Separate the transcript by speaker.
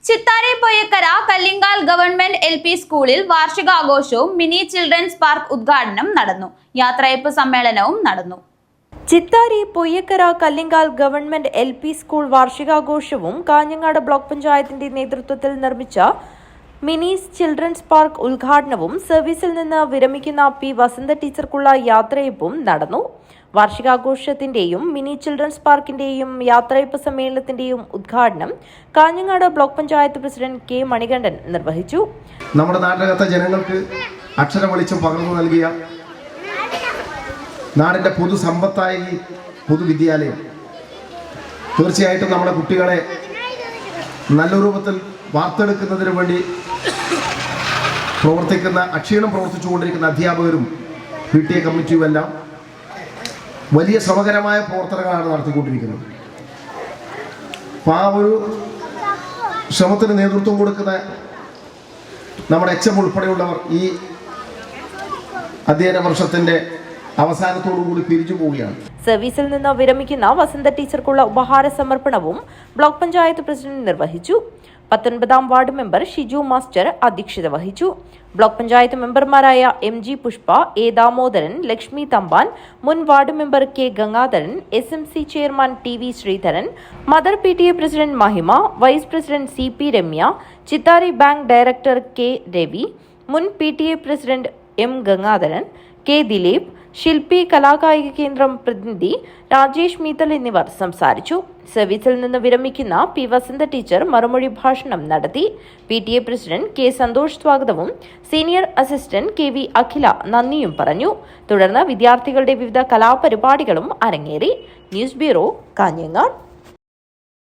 Speaker 1: Chithari Poyyakkara Kallinkal government LP സ്കൂളിൽ വാർഷികാഘോഷവും mini children's park ഉദ്ഘാടനം നടന്നു. യാത്രയയപ്പ് സമ്മേളനവും നടന്നു.
Speaker 2: Chittari Poyyakkara Kallinkal government LP school വാർഷികാഘോഷവും കാഞ്ഞങ്ങാട് ബ്ലോക്ക് പഞ്ചായത്തിന്റെ നേതൃത്വത്തിൽ നിർമ്മിച്ച മിനി ചിൽഡ്രൻസ് പാർക്ക് ഉദ്ഘാടനവും സർവീസിൽ നിന്ന് വിരമിക്കുന്ന P. വസന്ത ടീച്ചർക്കുള്ള യാത്രയയപ്പും നടന്നു. വാർഷികാഘോഷത്തിന്റെയും മിനി ചിൽഡ്രൻസ് പാർക്കിന്റെയും യാത്രയയപ്പ് സമ്മേളനത്തിന്റെയും ഉദ്ഘാടനം Kanhangad block panchayat president K. Manikandan നിർവഹിച്ചു.
Speaker 3: നമ്മുടെ നാട്ടിലകത്തെ ജനങ്ങൾക്ക് അക്ഷര വെളിച്ചം പകർന്നു നൽകിയ നാടിന്റെ പൊതുസമ്പത്തായ ഈ പൊതുവിദ്യാലയം തീർച്ചയായിട്ടും നമ്മുടെ കുട്ടികളെ നല്ല രൂപത്തിൽ വാർത്തെടുക്കുന്നതിന് വേണ്ടി അക്ഷീണം പ്രവർത്തിച്ചുകൊണ്ടിരിക്കുന്ന അധ്യാപകരും PTA കമ്മിറ്റിയുമെല്ലാം വലിയ ശ്രമകരമായ പ്രവർത്തനങ്ങളാണ് നടത്തിക്കൊണ്ടിരിക്കുന്നത്. അപ്പോൾ ആ ഒരു ശ്രമത്തിന് നേതൃത്വം കൊടുക്കുന്ന നമ്മുടെ HM ഉൾപ്പെടെയുള്ളവർ ഈ അധ്യയന വർഷത്തിന്റെ അവസാനത്തോടുകൂടി പിരിച്ചു പോവുകയാണ്.
Speaker 2: സർവീസിൽ നിന്ന് വിരമിക്കുന്ന വസന്ത ടീച്ചർക്കുള്ള ഉപഹാര സമർപ്പണവും ബ്ലോക്ക് പഞ്ചായത്ത് പ്രസിഡന്റ് നിർവഹിച്ചു. 19-ാം വാർഡ് മെമ്പർ ഷിജു മാസ്റ്റർ അധ്യക്ഷത വഹിച്ചു. ബ്ലോക്ക് പഞ്ചായത്ത് മെമ്പർമാരായ MG പുഷ്പ, A. ദാമോദരൻ, ലക്ഷ്മി തമ്പാൻ, മുൻ ward member K. Gangadharan, SMC chairman TV Sreedharan, mother PTA president Mahima, vice president CP Ramya, Chittari bank director K. Ravi, മുൻ PTA president M. Gangadharan, K. Dileep, Shilpi കലാകായിക കേന്ദ്രം പ്രതിനിധി രാജേഷ് മീത്തൽ എന്നിവർ സംസാരിച്ചു. സർവീസിൽ നിന്ന് വിരമിക്കുന്ന P. വസന്ത ടീച്ചർ മറുമൊഴി ഭാഷണം നടത്തി. PTA president K. സന്തോഷ് സ്വാഗതവും സീനിയർ അസിസ്റ്റന്റ് KV അഖില നന്ദിയും പറഞ്ഞു. തുടർന്ന് വിദ്യാർത്ഥികളുടെ വിവിധ കലാപരിപാടികളും അരങ്ങേറി. News bureau, Kanhangad.